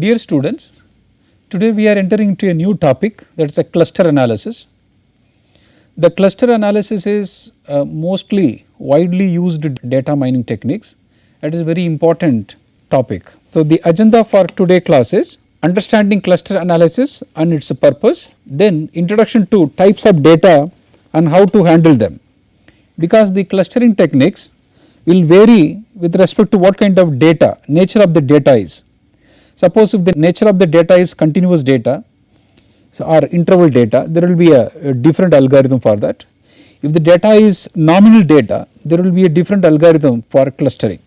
Dear students, today we are entering into a new topic, that is the cluster analysis. The cluster analysis is mostly widely used data mining techniques. It is a very important topic. So, the agenda for today class is understanding cluster analysis and its purpose, then introduction to types of data and how to handle them, because the clustering techniques will vary with respect to what kind of data, nature of the data is. Suppose if the nature of the data is continuous data or interval data, there will be a different algorithm for that. If the data is nominal data, there will be a different algorithm for clustering.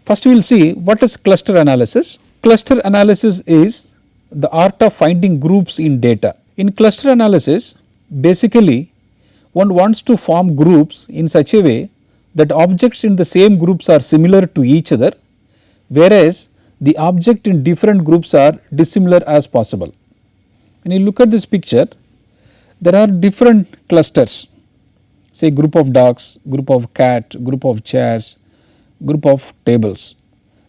First we will see what is cluster analysis. Cluster analysis is the art of finding groups in data. In cluster analysis, basically one wants to form groups in such a way that objects in the same groups are similar to each other, whereas the object in different groups are dissimilar as possible. When you look at this picture, there are different clusters, say group of dogs, group of cat, group of chairs, group of tables.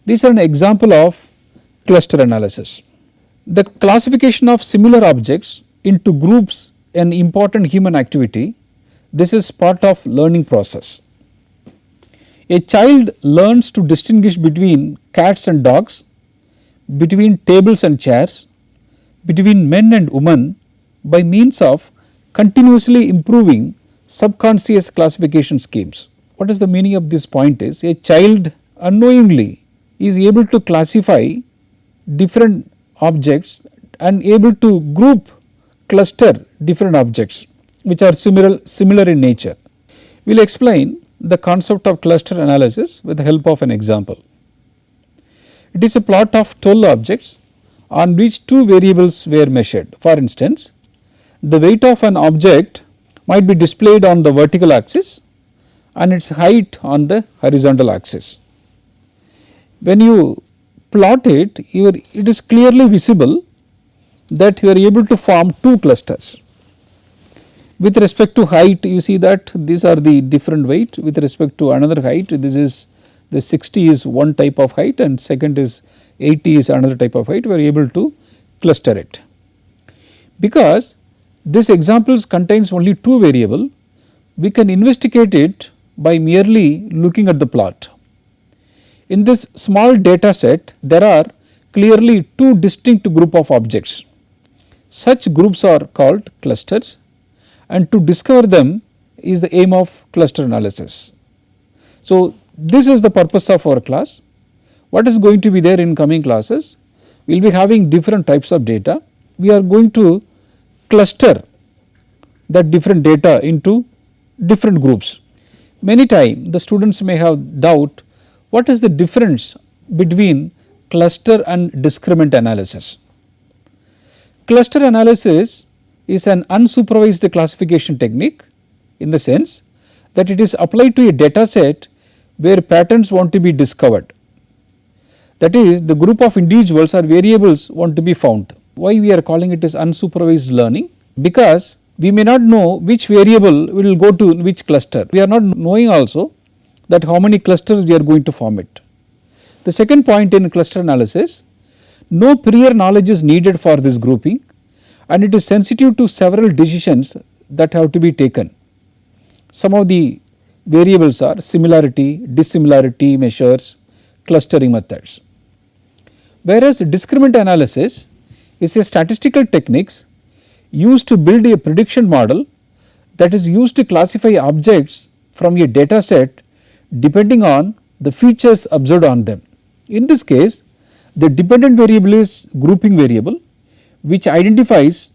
These are an example of cluster analysis. The classification of similar objects into groups an important human activity. This is part of learning process. A child learns to distinguish between cats and dogs, between tables and chairs, between men and women by means of continuously improving subconscious classification schemes. What is the meaning of this point is, a child unknowingly is able to classify different objects and able to group, cluster different objects which are similar in nature. We will explain the concept of cluster analysis with the help of an example. It is a plot of 12 objects on which two variables were measured. For instance, the weight of an object might be displayed on the vertical axis and its height on the horizontal axis. When you plot it, it is clearly visible that you are able to form two clusters. With respect to height, you see that these are the different weight. With respect to another height, this is the 60 is one type of height and second is 80 is another type of height. We are able to cluster it. Because this examples contains only two variable, we can investigate it by merely looking at the plot. In this small data set, there are clearly two distinct group of objects. Such groups are called clusters, and to discover them is the aim of cluster analysis. So, this is the purpose of our class. What is going to be there in coming classes? We will be having different types of data. We are going to cluster that different data into different groups. Many times the students may have doubt, what is the difference between cluster and discriminant analysis? Cluster analysis is an unsupervised classification technique in the sense that it is applied to a data set where patterns want to be discovered. That is, the group of individuals or variables want to be found. Why we are calling it as unsupervised learning? Because we may not know which variable will go to which cluster. We are not knowing also that how many clusters we are going to form it. The second point in cluster analysis, no prior knowledge is needed for this grouping, and it is sensitive to several decisions that have to be taken. Some of the variables are similarity, dissimilarity measures, clustering methods. Whereas discriminant analysis is a statistical techniques used to build a prediction model that is used to classify objects from a data set depending on the features observed on them. In this case, the dependent variable is grouping variable, which identifies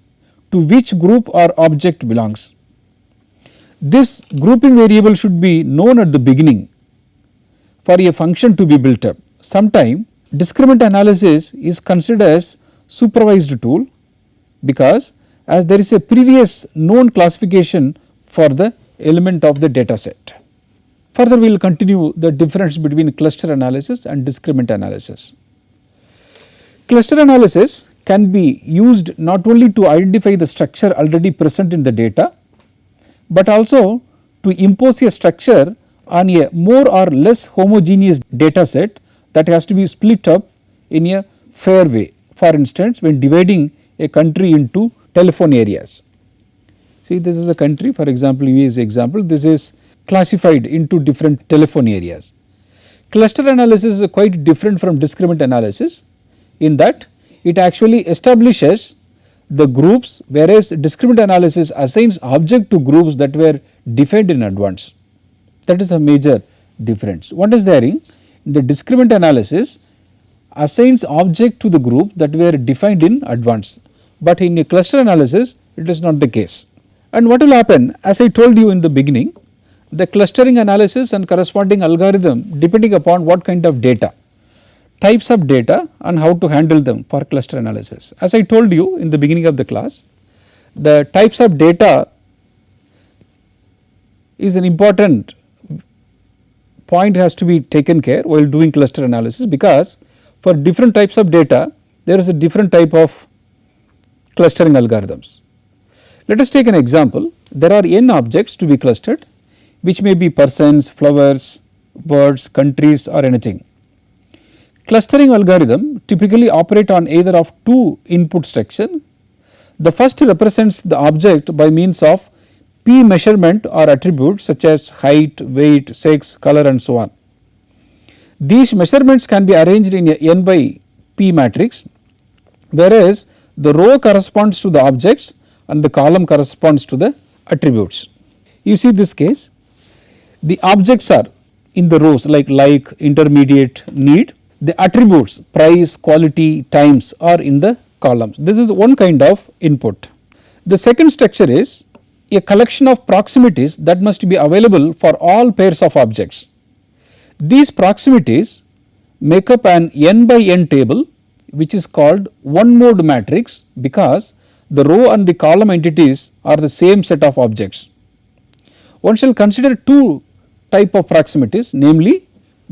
to which group or object belongs. This grouping variable should be known at the beginning for a function to be built up. Sometimes discriminant analysis is considered as supervised tool, because as there is a previous known classification for the element of the data set. Further we will continue the difference between cluster analysis and discriminant analysis. Cluster analysis can be used not only to identify the structure already present in the data, but also to impose a structure on a more or less homogeneous data set that has to be split up in a fair way. for instance when dividing a country into telephone areas. See, this is a country, for example US example, this is classified into different telephone areas. Cluster analysis is quite different from discriminant analysis in that it actually establishes the groups, whereas discriminant analysis assigns object to groups that were defined in advance. That is a major difference. What is there in the discriminant analysis assigns object to the group that were defined in advance, but in a cluster analysis it is not the case. And what will happen, as I told you in the beginning, the clustering analysis and corresponding algorithm depending upon what kind of data, types of data and how to handle them for cluster analysis. As I told you in the beginning of the class, the types of data is an important point, has to be taken care while doing cluster analysis, because for different types of data there is a different type of clustering algorithms. Let us take an example. There are n objects to be clustered, which may be persons, flowers, birds, countries or anything. Clustering algorithm typically operate on either of two input structure. The first represents the object by means of p measurement or attributes such as height, weight, sex, color and so on. These measurements can be arranged in a n by p matrix, whereas the row corresponds to the objects and the column corresponds to the attributes. You see this case, the objects are in the rows like, intermediate, need. The attributes price, quality, times are in the columns. This is one kind of input. The second structure is a collection of proximities that must be available for all pairs of objects. These proximities make up an n by n table, which is called one mode matrix, because the row and the column entities are the same set of objects. One shall consider two type of proximities, namely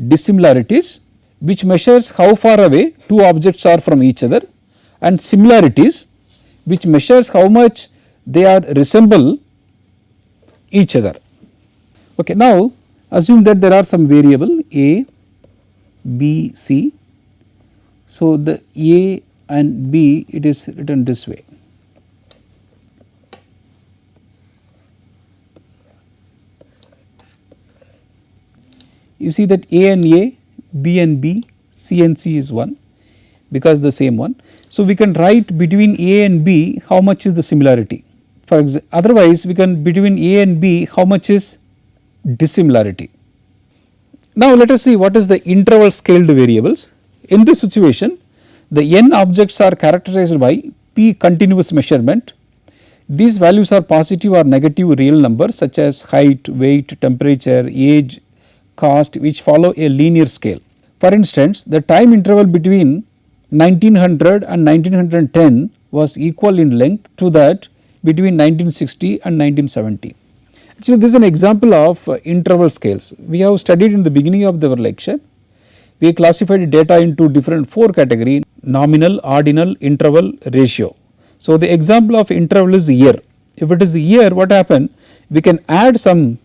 dissimilarities, which measures how far away two objects are from each other, and similarities, which measures how much they are resemble each other. Okay, now assume that there are some variable a, b, c. So the a and b, it is written this way. You see that a and a, b and b, c and c is 1, because the same one. So we can write between a and b how much is the similarity. For example, otherwise we can between a and b how much is dissimilarity. Now let us see what is the interval scaled variables. In this situation, the n objects are characterized by p continuous measurement. These values are positive or negative real numbers such as height, weight, temperature, age, cost, which follow a linear scale. For instance, the time interval between 1900 and 1910 was equal in length to that between 1960 and 1970. Actually, this is an example of interval scales. We have studied in the beginning of our lecture. We classified data into different 4 categories: nominal, ordinal, interval, ratio. So the example of interval is year. If it is year, what happen? We can add some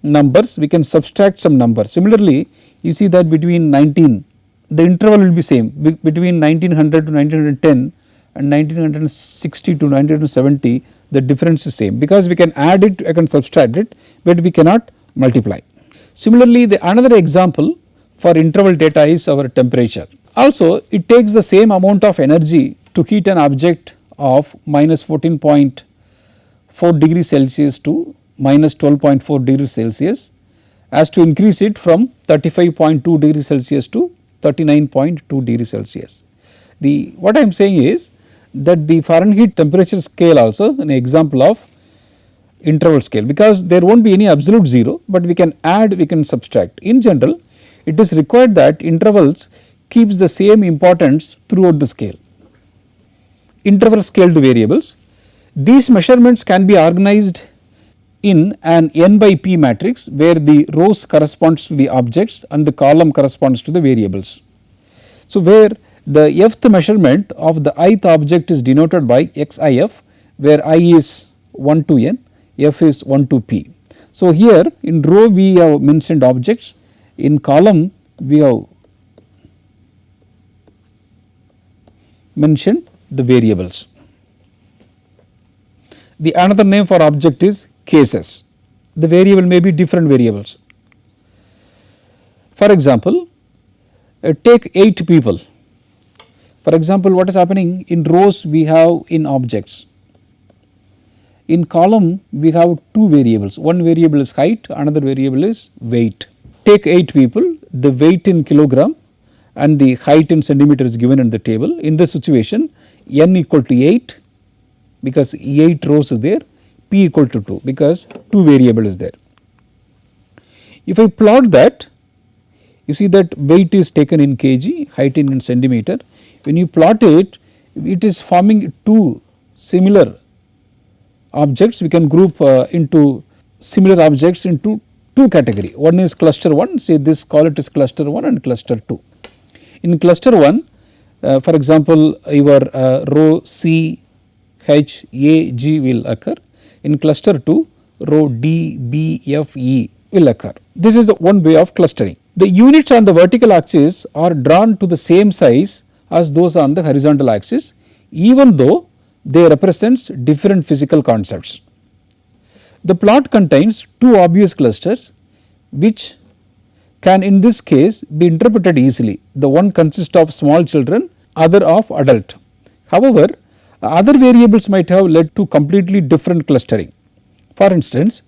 numbers, we can subtract some numbers. Similarly, you see that between the interval will be same between 1900 to 1910 and 1960 to 1970, the difference is same, because we can add it, I can subtract it, but we cannot multiply. Similarly, the another example for interval data is our temperature. Also, it takes the same amount of energy to heat an object of minus 14.4 degrees Celsius to minus 12.4 degrees Celsius as to increase it from 35.2 degrees Celsius to 39.2 degrees Celsius. What I am saying is that the Fahrenheit temperature scale also an example of interval scale, because there will not be any absolute 0, but we can add, we can subtract. In general, it is required that intervals keeps the same importance throughout the scale. Interval scaled variables, these measurements can be organized in an n by p matrix, where the rows corresponds to the objects and the column corresponds to the variables. So where the fth measurement of the ith object is denoted by xif, where I is 1 to n, f is 1 to p. So here in row we have mentioned objects, in column we have mention the variables. The another name for object is cases. The variable may be different variables. For example, take 8 people. For example, what is happening in rows we have in objects. In column we have 2 variables, one variable is height, another variable is weight. Take 8 people, the weight in kilogram and the height in centimeter is given in the table. In this situation n equal to 8 because 8 rows is there, p equal to 2 because 2 variable is there. If I plot that, you see that weight is taken in kg, height in centimeter. When you plot it, it is forming 2 similar objects. We can group into similar objects into 2 category. One is cluster 1, say this, call it as cluster 1 and cluster 2. In cluster 1, for example, your row C, H, A, G will occur. In cluster 2, row D, B, F, E will occur. This is one way of clustering. The units on the vertical axis are drawn to the same size as those on the horizontal axis, even though they represent different physical concepts. The plot contains 2 obvious clusters which can in this case be interpreted easily. The one consists of small children, other of adult. However, other variables might have led to completely different clustering. For instance,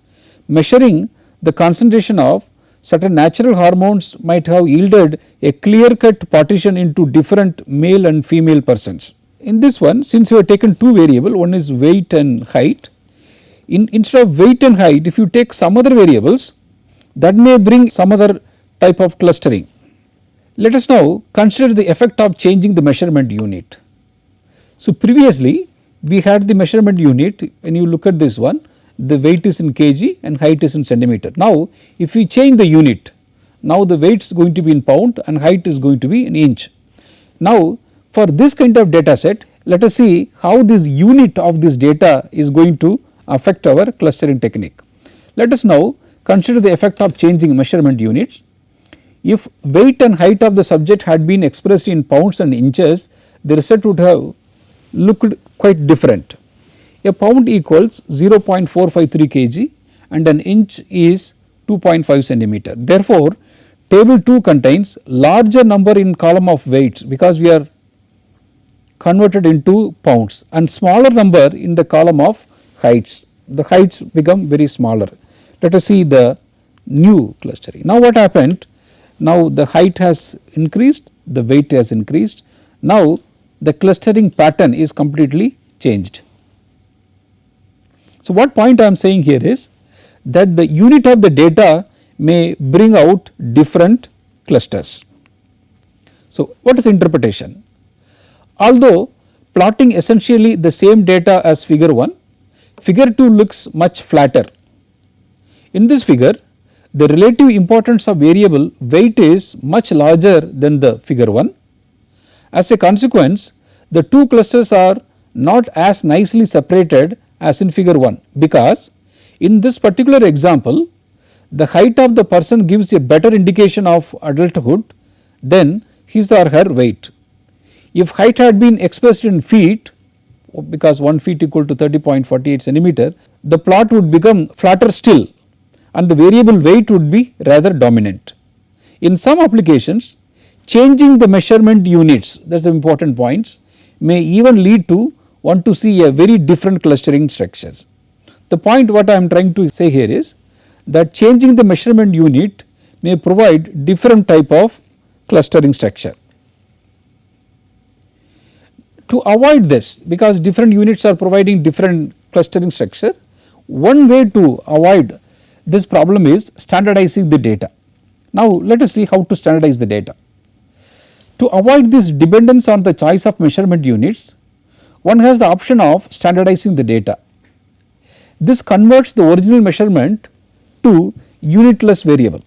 measuring the concentration of certain natural hormones might have yielded a clear-cut partition into different male and female persons. In this one, since we have taken 2 variables, one is weight and height, instead of weight and height, if you take some other variables, that may bring some other type of clustering. Let us now consider the effect of changing the measurement unit. So previously we had the measurement unit, when you look at this one, the weight is in kg and height is in centimeter. Now if we change the unit, now the weight is going to be in pound and height is going to be in inch. Now for this kind of data set, let us see how this unit of this data is going to affect our clustering technique. Let us now consider the effect of changing measurement units. If weight and height of the subject had been expressed in pounds and inches, the result would have looked quite different. A pound equals 0.453 kg and an inch is 2.5 centimeter. Therefore, table 2 contains larger number in column of weights because we are converted into pounds, and smaller number in the column of heights. The heights become very smaller. Let us see the new clustering. Now what happened? Now the height has increased, the weight has increased. Now the clustering pattern is completely changed. So what point I am saying here is that the unit of the data may bring out different clusters. So what is interpretation? Although plotting essentially the same data as figure 1, figure 2 looks much flatter. In this figure, the relative importance of variable weight is much larger than the figure 1. As a consequence, the 2 clusters are not as nicely separated as in figure 1, because in this particular example, the height of the person gives a better indication of adulthood than his or her weight. If height had been expressed in feet, because 1 feet equal to 30.48 centimeter, the plot would become flatter still and the variable weight would be rather dominant. In some applications, changing the measurement units, that is the important points, may even lead to one to see a very different clustering structures. The point what I am trying to say here is that changing the measurement unit may provide different type of clustering structure. To avoid this, because different units are providing different clustering structure, one way to avoid this problem is standardizing the data. Now let us see how to standardize the data. To avoid this dependence on the choice of measurement units, one has the option of standardizing the data. This converts the original measurement to unitless variable.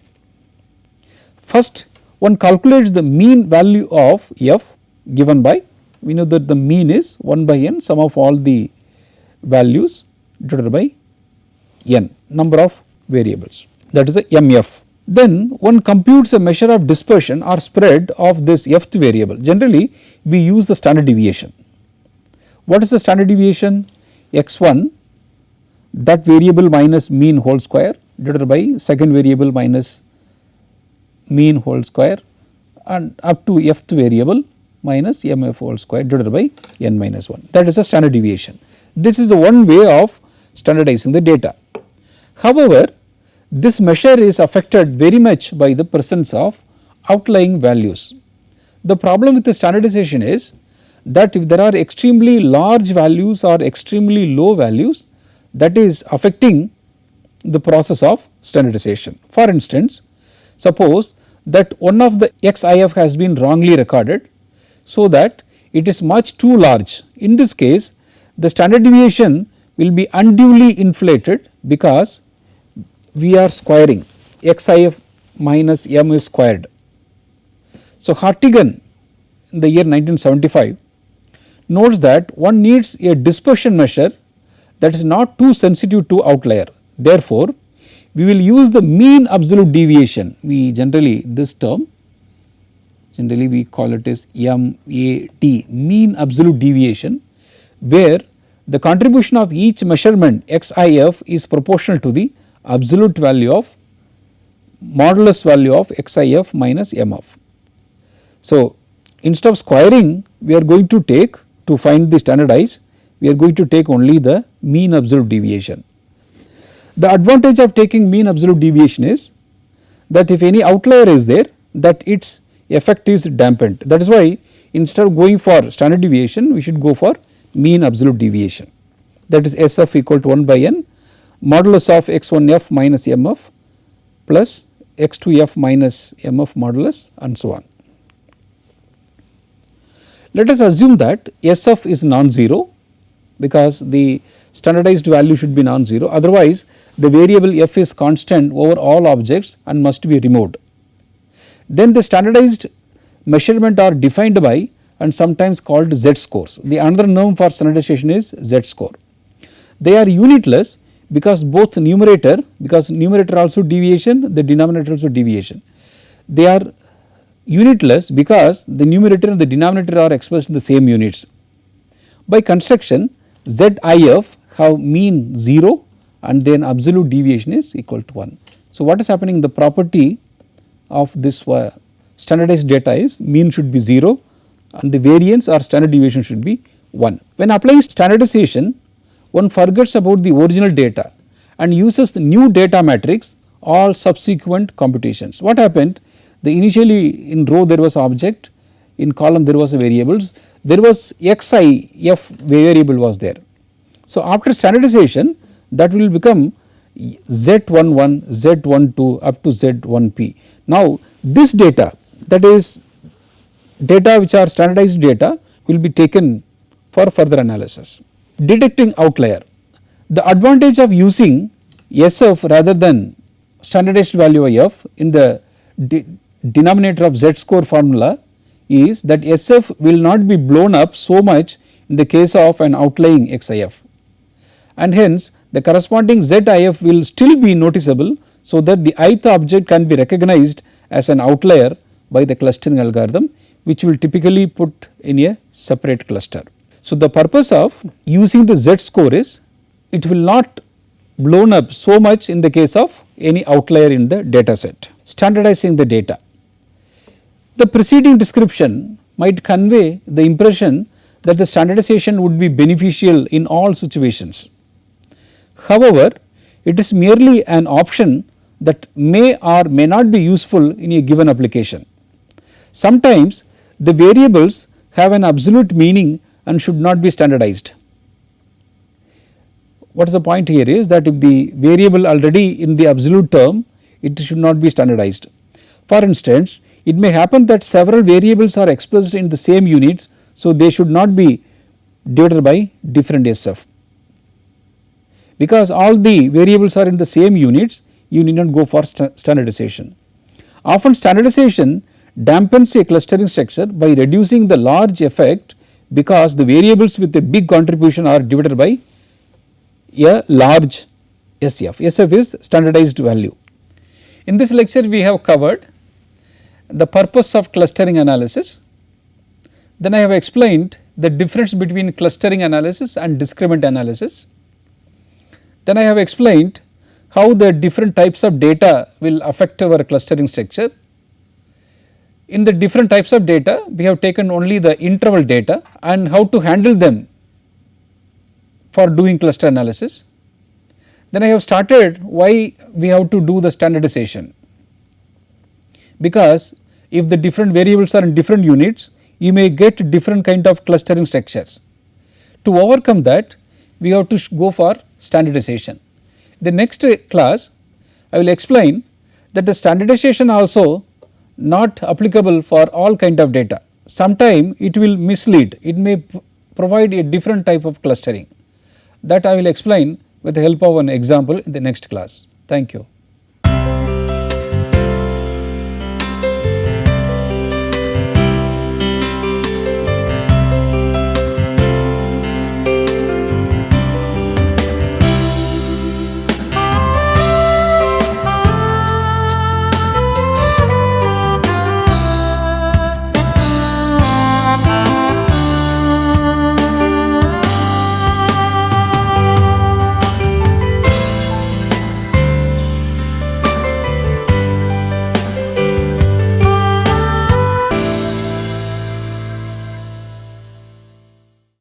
First, one calculates the mean value of f given by, we know that the mean is 1 by n, sum of all the values divided by n, number of variables, that is a mf. Then one computes a measure of dispersion or spread of this fth variable. Generally we use the standard deviation. What is the standard deviation? X1, that variable minus mean whole square divided by second variable minus mean whole square and up to fth variable minus mf whole square divided by n minus 1, that is a standard deviation. This is the one way of standardizing the data. However, this measure is affected very much by the presence of outlying values. The problem with the standardization is that if there are extremely large values or extremely low values, that is affecting the process of standardization. For instance, suppose that one of the xif has been wrongly recorded, so that it is much too large. In this case, the standard deviation will be unduly inflated because we are squaring xif minus m is squared. So, Hartigan in the year 1975 notes that one needs a dispersion measure that is not too sensitive to outlier. Therefore, we will use the mean absolute deviation. We generally, this term generally we call it as MAT, mean absolute deviation, where the contribution of each measurement xif is proportional to the absolute value of modulus value of xif minus mf. So, instead of squaring, we are going to take, to find the standardized, we are going to take only the mean absolute deviation. The advantage of taking mean absolute deviation is that if any outlier is there, that its effect is dampened. That is why instead of going for standard deviation, we should go for mean absolute deviation, that is SF equal to 1 by n modulus of x1f minus mf plus x2f minus mf modulus and so on. Let us assume that SF is non-zero, because the standardized value should be non-zero, otherwise the variable f is constant over all objects and must be removed. Then the standardized measurement are defined by and sometimes called z scores. The another term for standardization is z score. They are unitless because both numerator, because numerator also deviation, the denominator also deviation. They are unitless because the numerator and the denominator are expressed in the same units. By construction, ZIF have mean 0 and then absolute deviation is equal to 1. So, what is happening? The property of this standardized data is mean should be 0 and the variance or standard deviation should be 1. When applying standardization, one forgets about the original data and uses the new data matrix all subsequent computations. What happened? The initially in row there was object, in column there was a variables, there was xif variable was there. So, after standardization that will become z11, z12 up to z1p. Now, this data, that is data which are standardized data, will be taken for further analysis. Detecting outlier. The advantage of using SF rather than standardized value of f in the denominator of z score formula is that SF will not be blown up so much in the case of an outlying xif, and hence the corresponding ZIF will still be noticeable, so that the ith object can be recognized as an outlier by the clustering algorithm, which will typically put in a separate cluster. So, the purpose of using the Z score is it will not blown up so much in the case of any outlier in the data set. Standardizing the data. The preceding description might convey the impression that the standardization would be beneficial in all situations. However, it is merely an option that may or may not be useful in a given application. Sometimes the variables have an absolute meaning and should not be standardized. What is the point here is that if the variable already in the absolute term, it should not be standardized. For instance, it may happen that several variables are expressed in the same units, so they should not be divided by different SF. Because all the variables are in the same units, you need not go for standardization. Often standardization dampens a clustering structure by reducing the large effect, because the variables with a big contribution are divided by a large SF. SF is standardized value. In this lecture we have covered the purpose of clustering analysis, then I have explained the difference between clustering analysis and discriminant analysis, then I have explained how the different types of data will affect our clustering structure. In the different types of data we have taken only the interval data and how to handle them for doing cluster analysis. Then I have started why we have to do the standardization, because if the different variables are in different units you may get different kind of clustering structures. To overcome that we have to go for standardization. The next class I will explain that the standardization also not applicable for all kind of data. Sometime it will mislead, it may provide a different type of clustering, that I will explain with the help of an example in the next class. Thank you.